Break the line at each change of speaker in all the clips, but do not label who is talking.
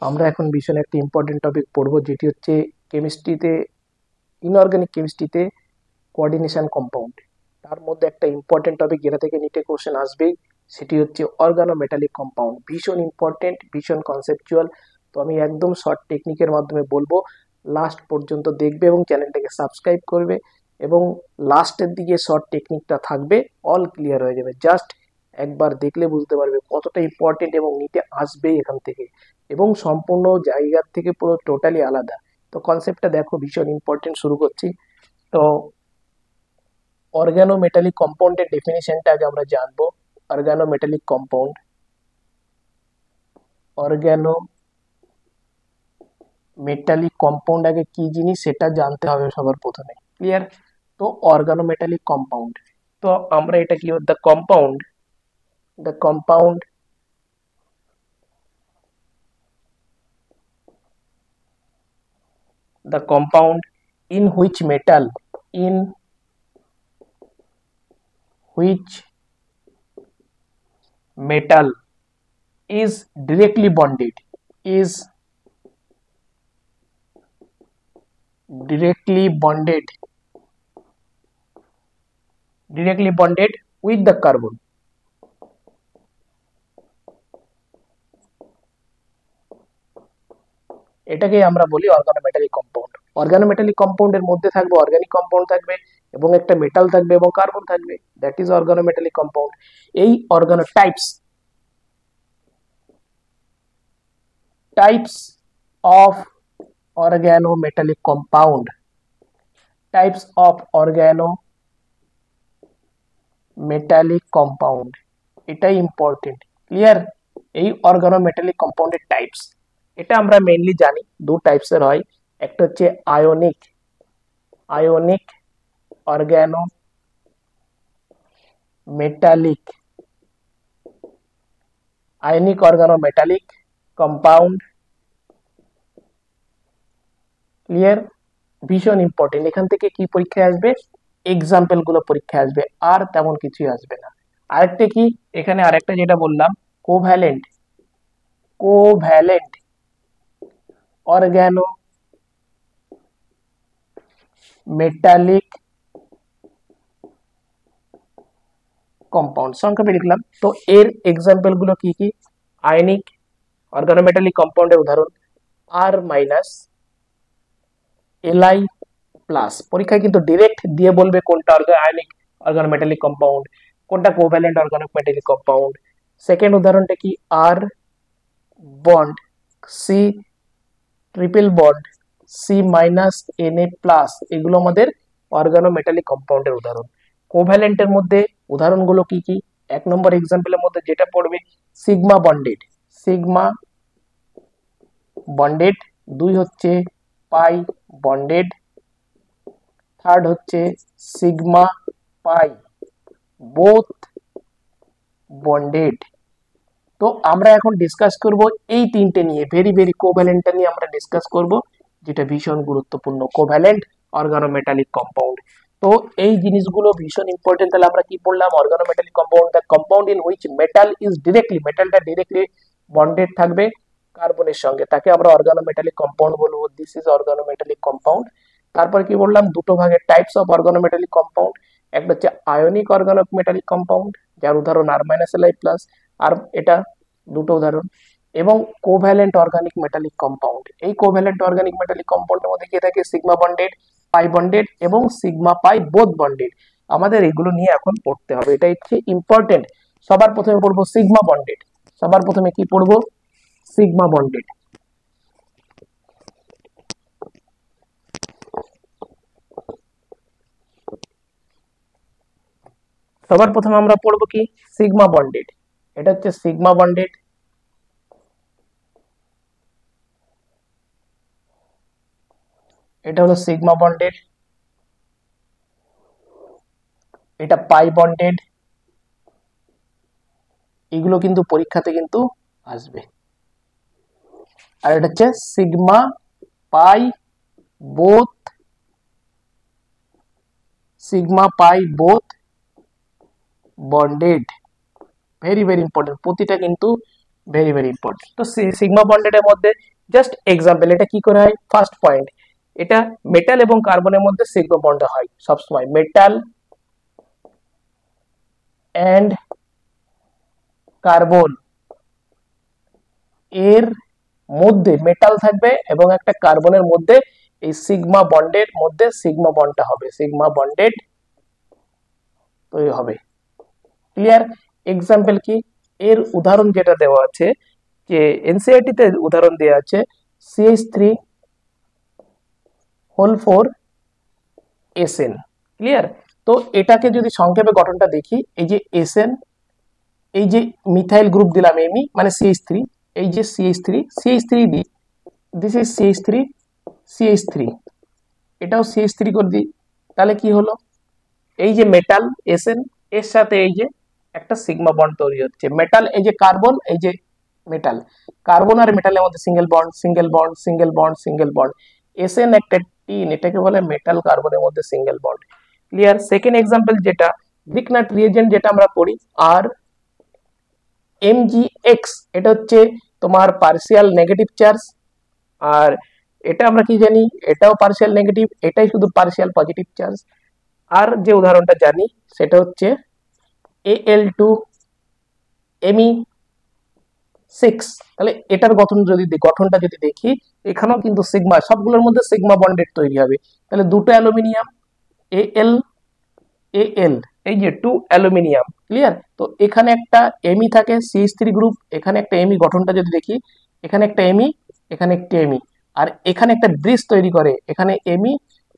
আমরা এখন ভীষণ একটা ইম্পর্টেন্ট টপিক পড়বো, যেটি হচ্ছে কেমিস্ট্রিতে, ইনঅর্গানিক কেমিস্ট্রিতে কোঅর্ডিনেশন কম্পাউন্ড। তার মধ্যে একটা ইম্পর্টেন্ট টপিক যেটা থেকে নিটে কোশ্চেন আসবেই, সেটি হচ্ছে অর্গানোমেটালিক কম্পাউন্ড। ভীষণ ইম্পর্টেন্ট, ভীষণ কনসেপচুয়াল। তো আমি একদম শর্ট টেকনিকের মাধ্যমে বলবো, লাস্ট পর্যন্ত দেখবে এবং চ্যানেলটাকে সাবস্ক্রাইব করবে, এবং লাস্টের দিকে শর্ট টেকনিকটা থাকবে, অল ক্লিয়ার হয়ে যাবে। জাস্ট একবার দেখলে বুঝতে পারবে কতটা ইম্পর্টেন্ট এবং নিটে আসবেই এখান থেকে, এবং সম্পূর্ণ জায়গার থেকে পুরো টোটালি আলাদা। তো কনসেপ্টটা দেখো, ভীষণ ইম্পর্টেন্ট। শুরু করছি। তো অর্গানোমেটালিক কম্পাউন্ডের ডেফিনেশনটা আগে আমরা জানবো। অর্গানোমেটালিক কম্পাউন্ড, অর্গানোমেটালিক কম্পাউন্ড আগে কি জিনিস সেটা জানতে হবে সবার প্রথমে। ক্লিয়ার? তো অর্গানোমেটালিক কম্পাউন্ড, তো আমরা এটা কি, the compound in which metal is directly bonded with the carbon. এটাকে আমরা বলি অর্গানোমেটালিক কম্পাউন্ড। অর্গানোমেটালিক কম্পাউন্ডের মধ্যে থাকবে অর্গানিক কম্পাউন্ড থাকবে, এবং একটা মেটাল থাকবে এবং কার্বন থাকবে। That is organometallic compound. এই টাইপস অফ অর্গানোমেটালিক কম্পাউন্ড, এটাই ইম্পর্টেন্ট। ক্লিয়ার? এই অর্গানোমেটালিক কম্পাউন্ডের টাইপস, এটা আমরা মেইনলি জানি দু টাইপসের হয়। একটা হচ্ছে আয়নিক অর্গানোমেটালিক কম্পাউন্ড। ক্লিয়ার? ভীষণ ইম্পর্টেন্ট। এখান থেকে কি পরীক্ষায় আসবে? এক্সাম্পল গুলো পরীক্ষায় আসবে, আর তেমন কিছুই আসবে না। আরেকটা কি, এখানে আরেকটা যেটা বললাম, কোভ্যালেন্ট অর্গানো মেটালিক কম্পাউন্ড, সংক্ষেপে লিখলাম। তো এর এক্সাম্পল গুলো কি কি? আয়নিক অর্গানোমেটালিক কম্পাউন্ডের উদাহরণ আর মাইনাস, এলআই প্লাস। পরীক্ষায় কিন্তু ডিরেক্ট দিয়ে বলবে কোনটা আয়নিক অর্গানোমেটালিক কম্পাউন্ড, কোনটা কোভ্যালেন্ট অর্গানোমেটালিক কম্পাউন্ড। সেকেন্ড উদাহরণটা কি? আর bond, C triple bond, C minus NA plus, এগুলো আমাদের অর্গানোমেটালিক কম্পাউন্ডের উদাহরণ। কোভ্যালেন্টের মধ্যে উদাহরণগুলো কি কি? এক নম্বর এক্সাম্পলের মধ্যে যেটা পড়বে, সিগমা বন্ডেড, দুই হচ্ছে পাই বন্ডেড, থার্ড হচ্ছে সিগমা পাই বোথ বন্ডেড। তো আমরা এখন ডিসকাস করব এই তিনটে নিয়ে, ভেরি ভেরি কোভ্যালেন্টটা নিয়ে আমরা ডিসকাস করব, যেটা ভীষণ গুরুত্বপূর্ণ, কোভ্যালেন্ট অর্গানোমেটালিক কম্পাউন্ড। তো এই জিনিসগুলো ভীষণ ইম্পর্টেন্ট। তাহলে আমরা কি পড়লাম? Organometallic compound, the compound in which মেটালটা ডিরেক্টলি বন্ডেড থাকবে কার্বনের সঙ্গে, তাকে আমরা অর্গানোমেটালিক কম্পাউন্ড বলবো। This is organometallic compound. তারপর কি বললাম? দুটো ভাগের টাইপস অফ অর্গানোমেটালিক কম্পাউন্ড। একটা হচ্ছে আয়নিক অর্গানোমেটালিক কম্পাউন্ড, যার উদাহরণ আর মাইনাস এল আই প্লাস, আর এটা দুটো উদাহরণ। এবং কোভ্যালেন্ট অর্গানিক মেটালিক কম্পাউন্ড, এই কোভ্যালেন্ট অর্গানিক মেটালিক কম্পাউন্ডের মধ্যে কি থাকে? সিগমা বন্ডেড, পাই বন্ডেড এবং সিগমা পাই বোথ বন্ডেড। আমাদের এগুলো নিয়ে এখন পড়তে হবে, এটা হচ্ছে ইম্পর্টেন্ট। সবার প্রথমে পড়বো সিগমা বন্ডেড। সবার প্রথমে কি পড়বো? Sigma bonded. সবার প্রথমে আমরা পড়বো কি? Sigma bonded. এটা হচ্ছে সিগমা বন্ডেড। এটা হলো সিগমা বন্ডেড, এটা পাই বন্ডেড। এগুলো কিন্তু পরীক্ষাতে কিন্তু আসবে। আর এটা হচ্ছে sigma pi both bonded. Very very important, প্রতিটা কিন্তু ভেরি ভেরি ইম্পর্টেন্ট। তো সিগমা বন্ডেড এর মধ্যে জাস্ট এক্সাম্পল, এটা কি করে হয়, ফার্স্ট পয়েন্ট, এটা মেটাল এবং কার্বনের মধ্যে সিগমা বন্ড হয় সবসময়, মেটাল এন্ড কার্বন এর মধ্যে মেটাল থাকবে এবং একটা কার্বনের মধ্যে এই সিগমা বন্ডের মধ্যে সিগমা বন্ডটা হবে, সিগমা বন্ডেড তৈরি হবে। ক্লিয়ার? এক্সাম্পল কি, এর উদাহরণ যেটা দেওয়া আছে যে এনসিইআরটি তে উদাহরণ দেওয়া আছে CH3 SN। ক্লিয়ার? তো এটাকে যদি সংক্ষেপে গঠনটা দেখি, এই যে SN, এই যে মিথাইল গ্রুপ দিলাম এমি মানে CH3, এই যে CH3 the, this is CH3 এটাও CH3 করে দিই, তাহলে কি হলো, এই যে মেটাল SN এর সাথে এই যে একটা সিগমা বন্ড তৈরি হচ্ছে, মেটাল এই যে কার্বন, এই যে মেটাল, কার্বন আর মেটালের মধ্যে single bond single bond single bond single bond, SN একটা টিন, এটাকে বলে মেটাল কার্বনের মধ্যে single bond. Clear? Second example যেটা গ্রিকনাট রিয়েজেন্ট যেটা আমরা পড়ি আর MgX, এটা হচ্ছে তোমার পার্শিয়াল নেগেটিভ চার্জ, আর এটা আমরা কি জানি, এটাও পার্শিয়াল নেগেটিভ, এটাই শুধু পার্শিয়াল পজিটিভ চার্জ। আর যে উদাহরণটা জানি সেটা হচ্ছে Al2Me6, তাহলে এটার গঠনটা যদি দেখি, এখানেও কিন্তু সিগমা, সবগুলোর মধ্যে সিগমা বন্ডেড তৈরি হবে, তাহলে দুটো অ্যালুমিনিয়াম Al এই যে 2 অ্যালুমিনিয়াম। ক্লিয়ার? তো এখানে একটা এমি থাকে CH3 গ্রুপ, এখানে একটা এমি, গঠনটা যদি দেখি, এখানে একটা এমি, এখানে একটা এমি, আর এখানে একটা ব্রিজ তৈরি করে, এখানে এমি,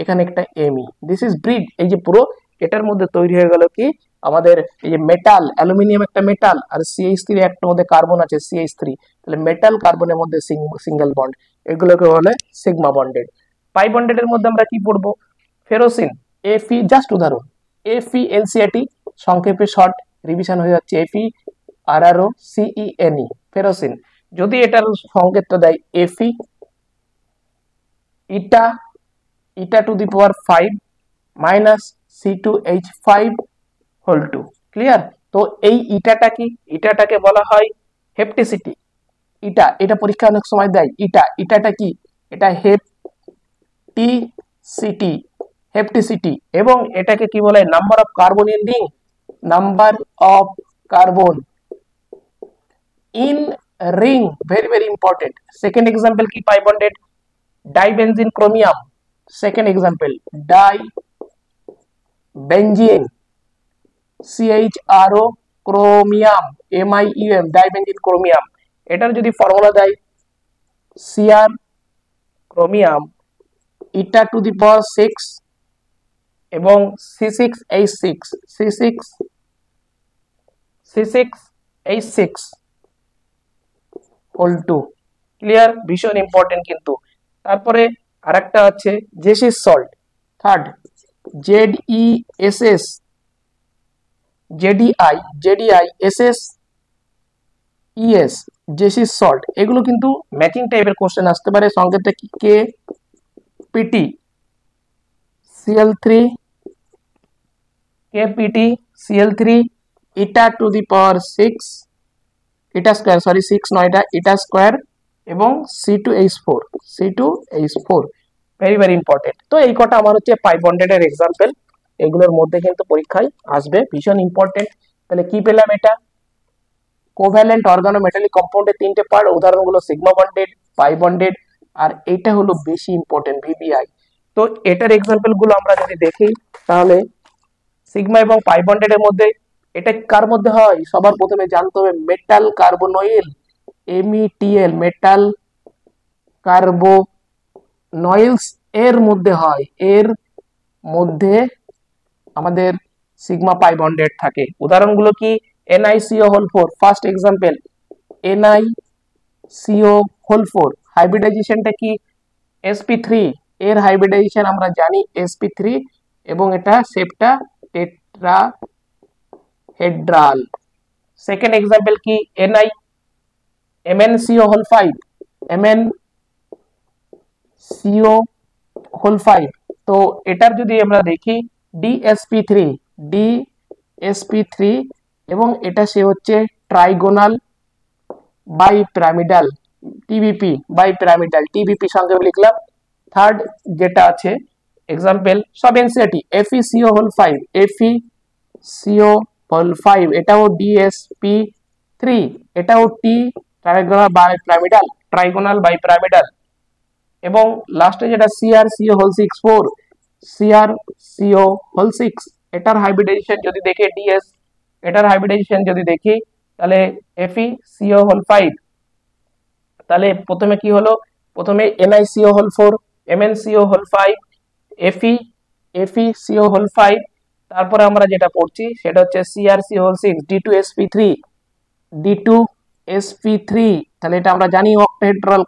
এখানে একটা এমি, দিস ইজ ব্রিড। এই যে পুরো এটার মধ্যে তৈরি হয়ে গেল কি আমাদের এই যে মেটাল, অ্যালুমিনিয়াম একটা মেটাল, আর CH3 একটা মধ্যে কার্বন আছে CH3, তাহলে মেটাল কার্বনের মধ্যে সিঙ্গেল বন্ড, এগুলোকে বলে সিগমা বন্ডেড। পাই বন্ডেড এর মধ্যে আমরা কি পড়বো, ফেরোসিন Fe, জাস্ট উদাহরণ Fe এনসিইআরটি সংক্ষেপে শর্ট রিভিশন হয়ে যাচ্ছে FeRrOCENE, ফেরোসিন। যদি এটার সংকেতটা দেয় Fe eta to the power 5 minus C2H5 whole 2। Clear? তো এই ইটাটাকে বলা হয় হেপ্টিসিটি। এটা পরীক্ষা অনেক সময় দেয়, ইটাটা কি, এটা হেপ্টিসিটি, এবং এটাকে কি বলে, number of carbon in ring, number of carbon in ring, very very important. Second example কি, pi bonded dibenzene chromium, second example dibenzene CHRO chromium MIUM, dibenzene chromium, এটার যদি ফর্মুলা দেয় Cr chromium eta to the power 6 এবং C6H6 whole 2। Clear? ভীষণ important কিন্তু। তারপরে আরেকটা আছে জেসিস সল্ট, থার্ড JDISSES, জেসিস সল্ট, এগুলো কিন্তু ম্যাচিং টাইপের কোশ্চেন আসতে পারে। সংকেতটা কি, KPT Cl3 eta to the power 6 eta square, sorry 6 নয়, এটা ইটা স্কয়ার এবং C2H4, ভেরি ভেরি ইম্পর্টেন্ট। তো এই কটা আমার হচ্ছে পাই বন্ডেড এর এক্সাম্পল, এগুলোর মধ্যে কিন্তু পরীক্ষায় আসবে, ভীষণ ইম্পর্টেন্ট। তাহলে কি পেলাম, এটা কোভ্যালেন্ট অর্গানোমেটালিক কম্পাউন্ডের তিনটে পার্ট, উদাহরণগুলো সিগমা বন্ডেড, পাই বন্ডেড, আর এটা হলো বেশি ইম্পর্টেন্ট VBI। তো এটার এক্সাম্পল গুলো আমরা যদি দেখি, তাহলে সিগমা এবং পাই বন্ডেড এর মধ্যে এটা কার মধ্যে হয়, সবার প্রথমে জানতে হবে মেটাল কার্বোনয়েল METL, মেটাল কার্বোনয়েলস এর মধ্যে হয়, এর মধ্যে আমাদের সিগমা পাই বন্ডেড থাকে। উদাহরণগুলো কি, NiCO4, ফার্স্ট এক্সাম্পল NiCO4, হাইব্রিডাইজেশনটা কি sp3, এর হাইব্রিডাইজেশন আমরা জানি sp3 এবং এটা শেপটা টেট্রাহেড্রাল। সেকেন্ড এক্সাম্পল কি, MnCO5, তো এটার যদি আমরা দেখি DsP3 এবং এটা সে হচ্ছে ট্রাইগোনাল বাইপিরামিডাল, টিবিপি বাইপিরামিডাল, টিবিপি সংক্ষেপে লিখলাম। থার্ড যেটা আছে এক্সাম্পল সব NCERT, FeCO whole 5, FeCO whole 5 এটাও DsP3, এটাও টি ট্রাইগোনাল বাইপিরামিডাল। এবং লাস্টে যেটা CrCO হোল 6, 4 CrCO হোল 6 এটার হাইব্রিডাইজেশন যদি দেখে DS, এটার হাইব্রিডাইজেশন যদি দেখি তাহলে FeCO হোল 5, তাহলে প্রথমে কি হলো, প্রথমে NiCO whole 4, MnCO whole 5, FeCO whole 5, তারপরে আমরা যেটা পড়ছি সেটা হচ্ছে CrCO হোল 6, D2sp3, তাহলে এটা আমরা জানি অক্টাহেড্রাল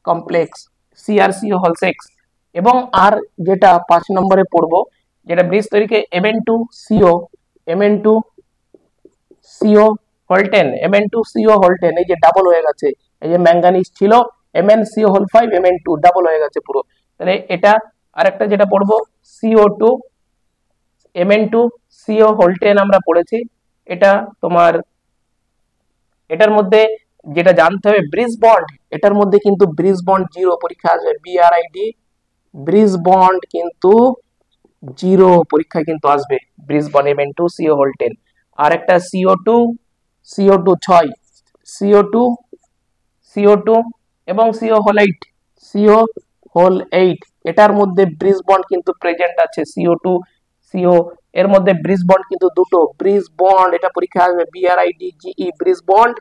কমপ্লেক্স CrCO হোল 6। এবং আর যেটা 5 নম্বরে পড়বো যেটা bridge তৈরিকে Mn2CO whole 10, Mn2CO whole 10, এই যে ডাবল হয়ে গেছে, এই যে ম্যাঙ্গানিজ ছিল MnCO হোল 5, Mn2 ডাবল হয়ে গেছে পুরো। তাহলে এটা আরেকটা যেটা পড়বো CO2, Mn2CO হোল 10 আমরা পড়েছি। এটা তোমার এটার মধ্যে যেটা জানতে হবে ব্রিজ বন্ড, এটার মধ্যে কিন্তু ব্রিজ বন্ড জিরো পরীক্ষা আসবে, BRID ব্রিজ বন্ড কিন্তু জিরো পরীক্ষায় কিন্তু আসবে, ব্রিজ বন্ড Mn2CO হোল 10। আর একটা CO2 6, CO2 এবং CO হোল 8, এটার মধ্যে ব্রিজ বন্ড কিন্তু প্রেজেন্ট আছে, CO2 CO, এর মধ্যে ব্রিজ বন্ড কিন্তু দুটো, ব্রিজ বন্ড এটা পরীক্ষা আসবে BRIDGE ব্রিজ বন্ড,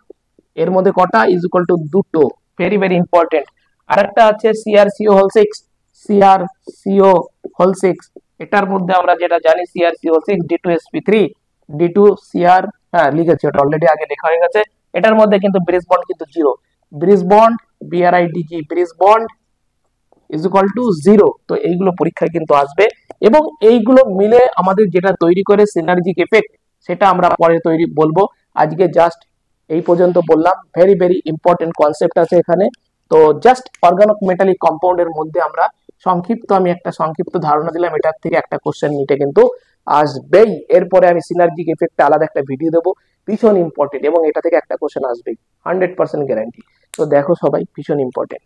এর মধ্যে কটা ইজ ইকুয়াল টু দুটো, ভেরি ভেরি ইম্পর্টেন্ট। আরেকটা আছে CrCO হোল 6, এটার মধ্যে আমরা যেটা জানি CrCO হোল 6, D2sp3, D2Cr, হ্যাঁ লিখেছি ওটা অলরেডি আগে লেখা হয়ে গেছে। এটার মধ্যে কিন্তু ব্রিজ বন্ড কিন্তু zero, bridge bond BRIDGE bridge bond is equal to zero. তো এইগুলো পরীক্ষায় কিন্তু আসবে এবং এইগুলো মিলে আমাদের যেটা তৈরি করে সিনার্জিক এফেক্ট সেটা আমরা পরে বলবো। আজকে জাস্ট এই পর্যন্ত বললাম, ভেরি ভেরি ইম্পর্টেন্ট কনসেপ্ট আছে এখানে। তো জাস্ট অর্গানোমেটালিক কম্পাউন্ডের মধ্যে আমরা আমি একটা সংক্ষিপ্ত ধারণা দিলাম, এটার থেকে একটা কোশ্চেন নিতে কিন্তু আসবেই। এরপরে আমি সিনার্জিক এফেক্টে আলাদা একটা ভিডিও দেবো, ভীষণ ইম্পর্টেন্ট, এবং এটা থেকে একটা কোশ্চেন আসবেই 100% গ্যারান্টি। তো দেখো সবাই, ভীষণ ইম্পর্টেন্ট।